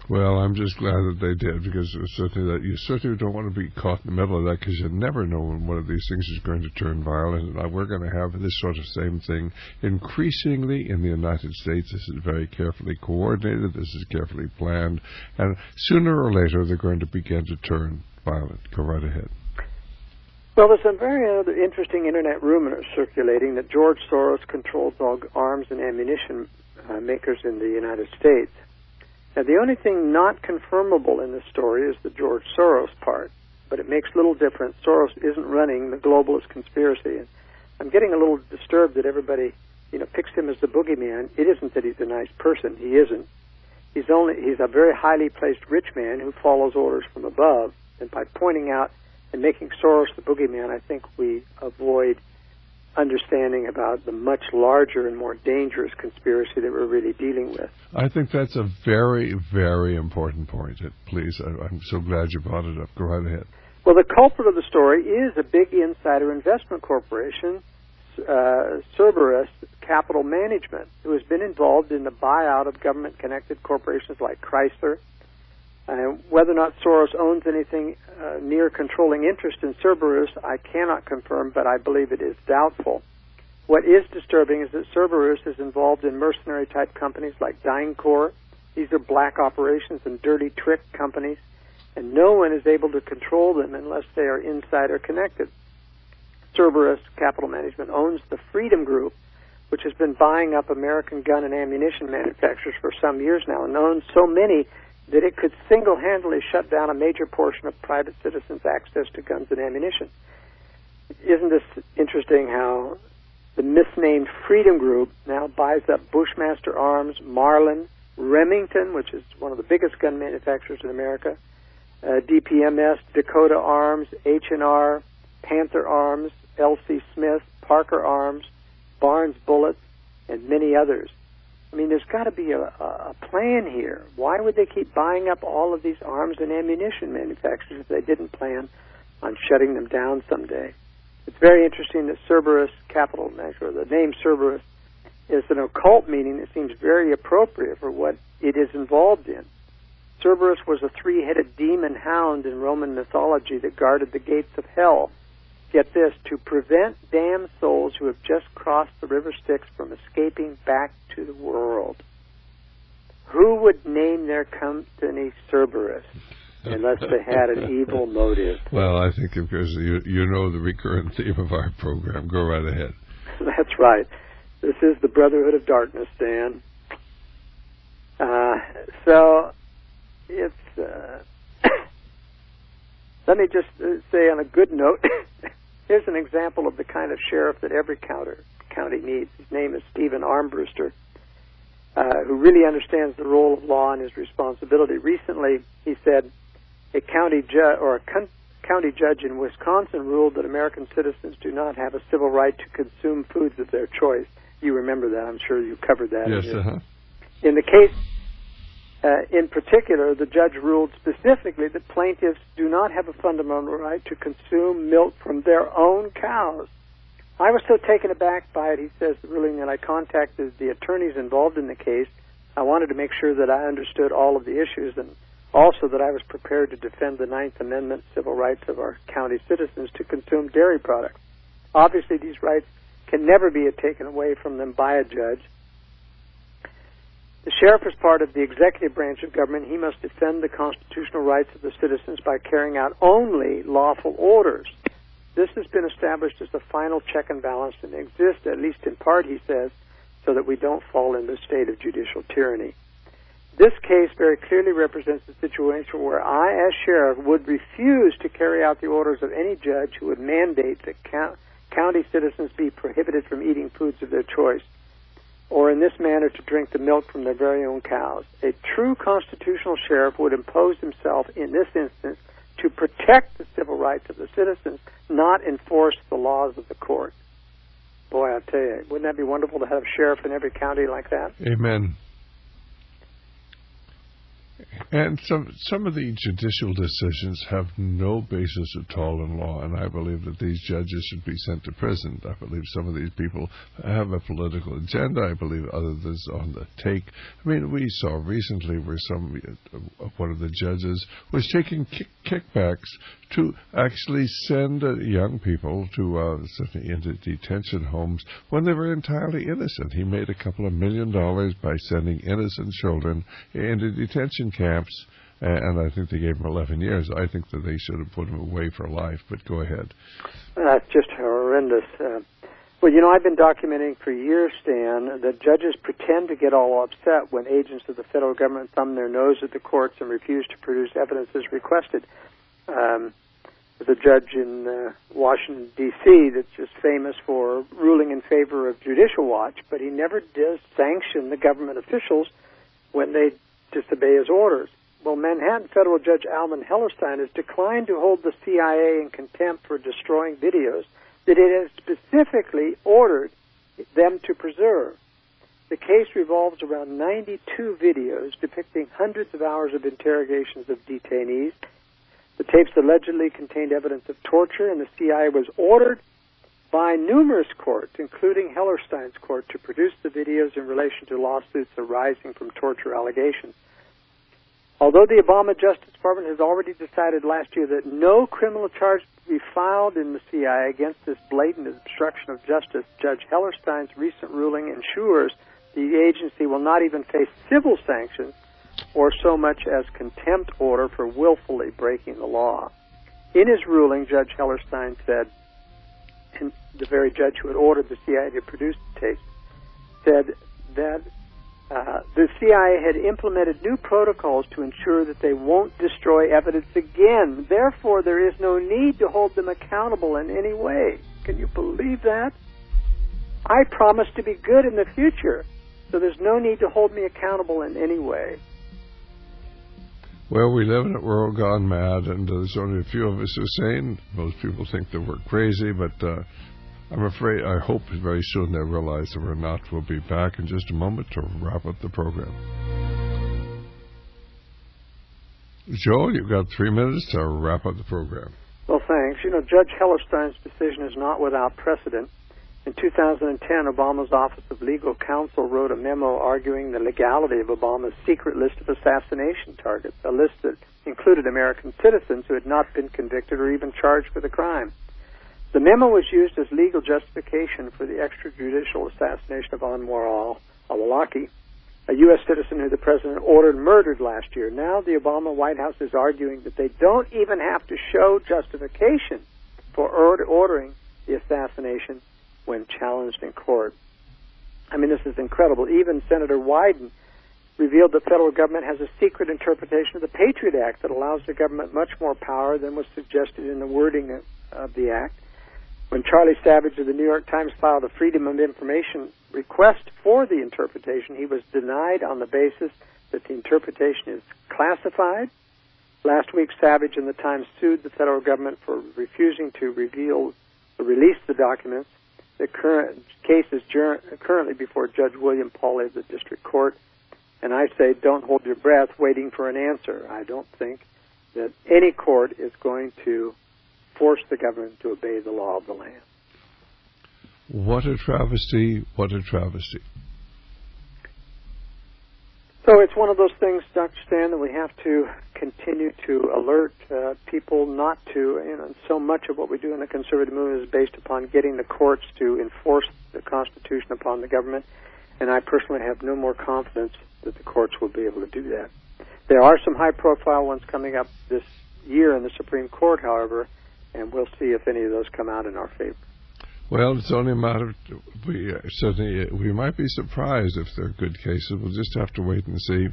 Well, I'm just glad that they did, because you certainly don't want to be caught in the middle of that, because you never know when one of these things is going to turn violent. And we're going to have this sort of same thing increasingly in the United States. This is very carefully coordinated. This is carefully planned. And sooner or later, they're going to begin to turn violent. Go right ahead. Well, there's some very interesting Internet rumors circulating that George Soros controls all arms and ammunition makers in the United States. Now, the only thing not confirmable in this story is the George Soros part, but it makes little difference. Soros isn't running the globalist conspiracy, and I'm getting a little disturbed that everybody, picks him as the boogeyman. It isn't that he's a nice person. He isn't. He's a very highly placed rich man who follows orders from above, and by pointing out and making Soros the boogeyman, I think we avoid understanding about the much larger and more dangerous conspiracy that we're really dealing with. I think that's a very, very important point. Please, I'm so glad you brought it up. Go right ahead. Well, the culprit of the story is a big insider investment corporation, Cerberus Capital Management, who has been involved in the buyout of government-connected corporations like Chrysler. Whether or not Soros owns anything near controlling interest in Cerberus, I cannot confirm, but I believe it is doubtful. What is disturbing is that Cerberus is involved in mercenary-type companies like DynCorp. These are black operations and dirty trick companies, and no one is able to control them unless they are insider connected. Cerberus Capital Management owns the Freedom Group, which has been buying up American gun and ammunition manufacturers for some years now, and owns so many that it could single-handedly shut down a major portion of private citizens' access to guns and ammunition. Isn't this interesting how the misnamed Freedom Group now buys up Bushmaster Arms, Marlin, Remington, which is one of the biggest gun manufacturers in America, DPMS, Dakota Arms, H&R, Panther Arms, L.C. Smith, Parker Arms, Barnes Bullets, and many others. I mean, there's got to be a plan here. Why would they keep buying up all of these arms and ammunition manufacturers if they didn't plan on shutting them down someday? It's very interesting that Cerberus Capital Management, the name Cerberus, is an occult meaning that seems very appropriate for what it is involved in. Cerberus was a three-headed demon hound in Roman mythology that guarded the gates of hell. Get this, to prevent damned souls who have just crossed the river Styx from escaping back to the world. Who would name their company Cerberus unless they had an evil motive? Well, I think, of course, you know the recurrent theme of our program. Go right ahead. That's right. This is the Brotherhood of Darkness, Dan. So it's... let me just say on a good note... Here's an example of the kind of sheriff that every county needs. His name is Stephen Armbruster, who really understands the role of law and his responsibility. Recently, he said, a county judge in Wisconsin ruled that American citizens do not have a civil right to consume foods of their choice. You remember that. I'm sure you covered that. Yes, In the case, in particular, the judge ruled specifically that plaintiffs do not have a fundamental right to consume milk from their own cows. I was so taken aback by it, he says, the ruling, that I contacted the attorneys involved in the case. I wanted to make sure that I understood all of the issues and also that I was prepared to defend the Ninth Amendment civil rights of our county citizens to consume dairy products. Obviously, these rights can never be taken away from them by a judge. The sheriff is part of the executive branch of government. He must defend the constitutional rights of the citizens by carrying out only lawful orders. This has been established as the final check and balance and exists, at least in part, he says, so that we don't fall into a state of judicial tyranny. This case very clearly represents a situation where I, as sheriff, would refuse to carry out the orders of any judge who would mandate that county citizens be prohibited from eating foods of their choice, or in this manner to drink the milk from their very own cows. A true constitutional sheriff would impose himself, in this instance, to protect the civil rights of the citizens, not enforce the laws of the court. Boy, I tell you, wouldn't that be wonderful to have a sheriff in every county like that? Amen. And some of the judicial decisions have no basis at all in law, and I believe that these judges should be sent to prison. I believe some of these people have a political agenda. I believe others on the take. I mean, we saw recently where one of the judges was taking kickbacks to actually send young people to into detention homes when they were entirely innocent. He made a couple of $1 million by sending innocent children into detention camps, and I think they gave him 11 years. I think that they should have put him away for life, but go ahead. That's just horrendous. Well, you know, I've been documenting for years, Stan, that judges pretend to get all upset when agents of the federal government thumb their nose at the courts and refuse to produce evidence as requested. There's a judge in Washington, D.C. that's just famous for ruling in favor of Judicial Watch, but he never does sanction the government officials when they disobey his orders. Well, Manhattan federal judge Alvin Hellerstein has declined to hold the CIA in contempt for destroying videos that it has specifically ordered them to preserve. The case revolves around 92 videos depicting hundreds of hours of interrogations of detainees. The tapes allegedly contained evidence of torture, and the CIA was ordered by numerous courts, including Hellerstein's court, to produce the videos in relation to lawsuits arising from torture allegations. Although the Obama Justice Department has already decided last year that no criminal charge be filed in the CIA against this blatant obstruction of justice, Judge Hellerstein's recent ruling ensures the agency will not even face civil sanctions or so much as contempt order for willfully breaking the law. In his ruling, Judge Hellerstein said, and the very judge who had ordered the CIA to produce the tapes, said that the CIA had implemented new protocols to ensure that they won't destroy evidence again. Therefore, there is no need to hold them accountable in any way. Can you believe that? I promise to be good in the future, so there's no need to hold me accountable in any way. Well, we live in a world gone mad, and there's only a few of us who are sane. Most people think that we're crazy, but I'm afraid, I hope very soon they realize that we're not. We'll be back in just a moment to wrap up the program. Joel, you've got 3 minutes to wrap up the program. Well, thanks. You know, Judge Hellerstein's decision is not without precedent. In 2010, Obama's Office of Legal Counsel wrote a memo arguing the legality of Obama's secret list of assassination targets, a list that included American citizens who had not been convicted or even charged with a crime. The memo was used as legal justification for the extrajudicial assassination of Anwar al-Awlaki, a U.S. citizen who the president ordered murdered last year. Now the Obama White House is arguing that they don't even have to show justification for ordering the assassination when challenged in court. I mean, this is incredible. Even Senator Wyden revealed the federal government has a secret interpretation of the Patriot Act that allows the government much more power than was suggested in the wording of the act. When Charlie Savage of the New York Times filed a Freedom of Information request for the interpretation, he was denied on the basis that the interpretation is classified. Last week, Savage and the Times sued the federal government for refusing to release the documents. The current case is currently before Judge William Pauley of the District Court, and I say don't hold your breath waiting for an answer. I don't think that any court is going to force the government to obey the law of the land. What a travesty, what a travesty. So it's one of those things, Dr. Stan, that we have to continue to alert people not to, so much of what we do in the conservative movement is based upon getting the courts to enforce the Constitution upon the government, and I personally have no more confidence that the courts will be able to do that. There are some high-profile ones coming up this year in the Supreme Court, however, and we'll see if any of those come out in our favor. Well, it's only a matter of, we might be surprised if they're good cases. We'll just have to wait and see.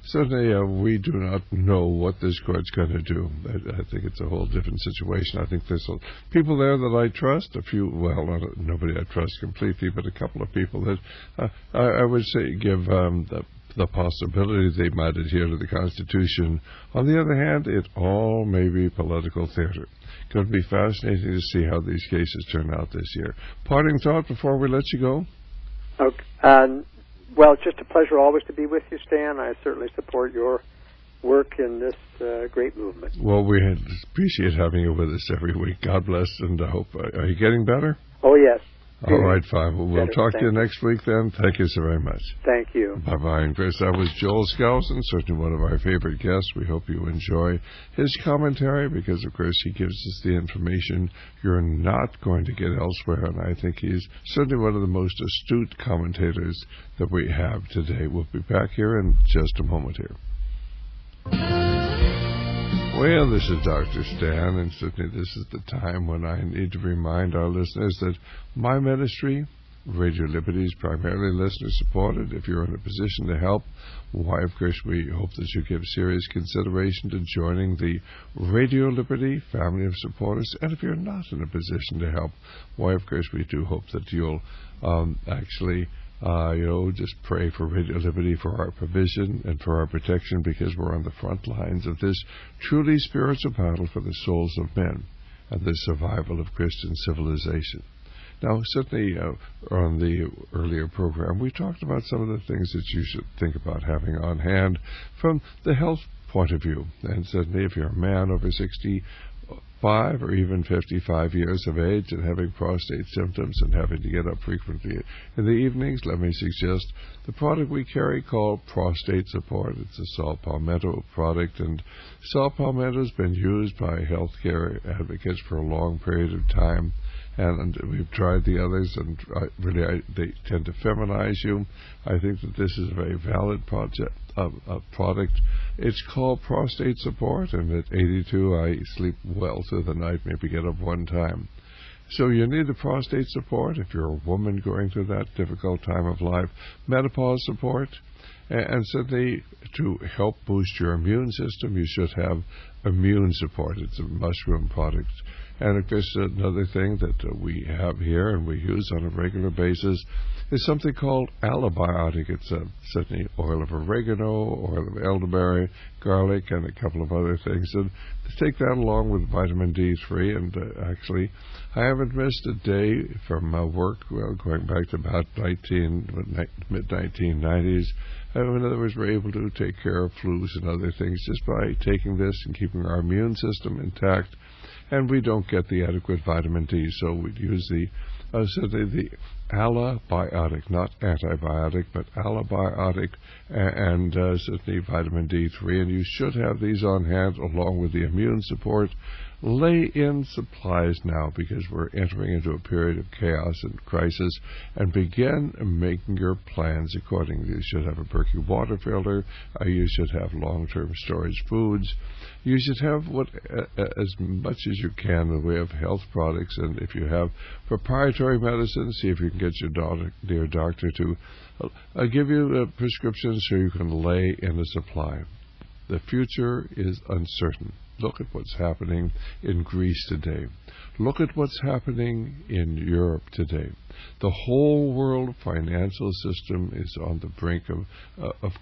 Certainly, we do not know what this court's going to do. I think it's a whole different situation. I think there's people there that I trust, a few, well, nobody I trust completely, but a couple of people that I would say give the possibility they might adhere to the Constitution. On the other hand, it all may be political theater. It's going to be fascinating to see how these cases turn out this year. Parting thought before we let you go? Okay. Well, it's just a pleasure always to be with you, Stan. I certainly support your work in this great movement. Well, we appreciate having you with us every week. God bless, and I hope. Are you getting better? Oh, yes. All right, fine. Well, we'll talk to you next week then. Thank you so very much. Thank you. Bye-bye. And Chris, that was Joel Skousen, certainly one of our favorite guests. We hope you enjoy his commentary because, of course, he gives us the information you're not going to get elsewhere. And I think he's certainly one of the most astute commentators that we have today. We'll be back here in just a moment here. Well, this is Dr. Stan, and certainly this is the time when I need to remind our listeners that my ministry, Radio Liberty, is primarily listener-supported. If you're in a position to help, why, of course, we hope that you give serious consideration to joining the Radio Liberty family of supporters. And if you're not in a position to help, why, of course, we do hope that you'll just pray for Radio Liberty, for our provision and for our protection, because we're on the front lines of this truly spiritual battle for the souls of men and the survival of Christian civilization. Now, certainly on the earlier program, we talked about some of the things that you should think about having on hand from the health point of view. And certainly if you're a man over 65 or even 55 years of age and having prostate symptoms and having to get up frequently in the evenings, let me suggest the product we carry called Prostate Support. It's a saw palmetto product, and saw palmetto has been used by healthcare advocates for a long period of time. And we've tried the others, and they tend to feminize you. I think that this is a very valid product. It's called Prostate Support, and at 82, I sleep well through the night, maybe get up one time. So you need the prostate support if you're a woman going through that difficult time of life, menopause support, and certainly to help boost your immune system, you should have immune support. It's a mushroom product. And of course, another thing that we have here and we use on a regular basis is something called allobiotic. It's certainly oil of oregano, oil of elderberry, garlic, and a couple of other things. And take that along with vitamin D3. And actually, I haven't missed a day from work, going back to about mid-1990s. In other words, we're able to take care of flus and other things just by taking this and keeping our immune system intact. And we don't get the adequate vitamin D, so we'd use the allobiotic, not antibiotic, but allobiotic, and certainly vitamin D3. And you should have these on hand along with the immune support. Lay in supplies now, because we're entering into a period of chaos and crisis, and begin making your plans accordingly. You should have a Berkey water filter. You should have long-term storage foods. You should have as much as you can in the way of health products, and if you have proprietary medicine, see if you can get your dear doctor to give you a prescription so you can lay in a supply. The future is uncertain. Look at what's happening in Greece today. Look at what's happening in Europe today. The whole world financial system is on the brink of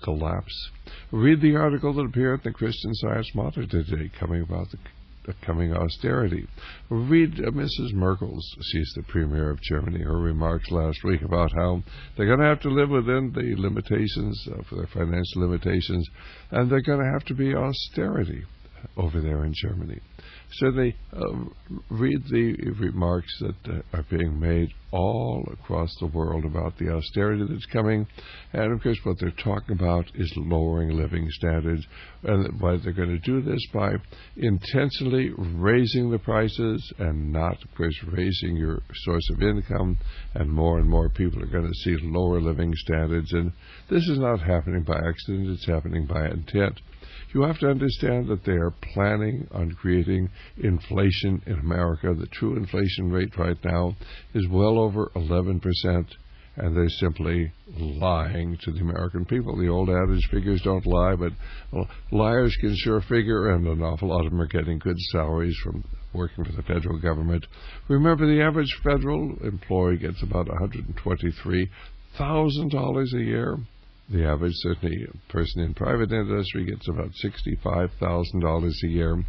collapse. Read the article that appeared in the Christian Science Monitor today coming about the coming austerity. Read Mrs. Merkel's, she's the Premier of Germany, her remarks last week about how they're going to have to live within the limitations for their financial limitations, and they're going to have to be austerity over there in Germany. So they read the remarks that are being made all across the world about the austerity that's coming, and of course what they're talking about is lowering living standards, and why they're going to do this by intentionally raising the prices and not, of course, raising your source of income, and more people are going to see lower living standards. And this is not happening by accident, it's happening by intent. You have to understand that they are planning on creating inflation in America. The true inflation rate right now is well over 11%, and they're simply lying to the American people. The old adage, figures don't lie, but liars can sure figure, and an awful lot of them are getting good salaries from working for the federal government. Remember, the average federal employee gets about $123,000 a year. The average, certainly, person in private industry gets about $65,000 a year.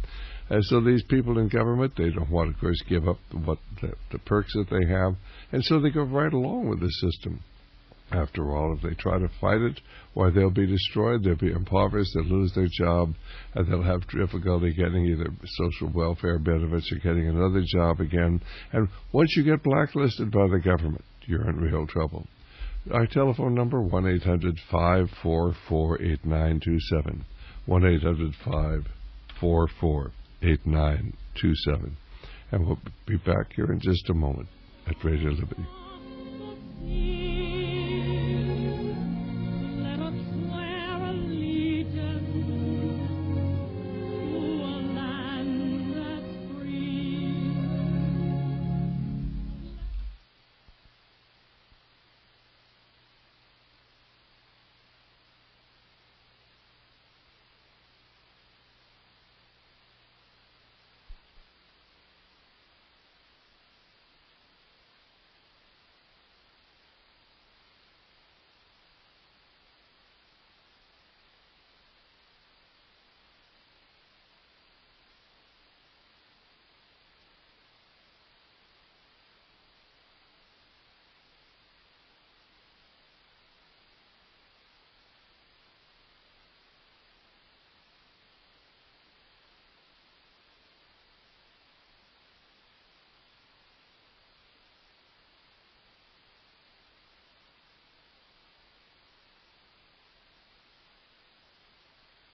And so these people in government, they don't want to, of course, give up the perks that they have. And so they go right along with the system. After all, if they try to fight it, why, they'll be destroyed, they'll be impoverished, they'll lose their job, and they'll have difficulty getting either social welfare benefits or getting another job again. And once you get blacklisted by the government, you're in real trouble. Our telephone number, 1-800-544-8927, 1-800-544-8927. And we'll be back here in just a moment at Radio Liberty.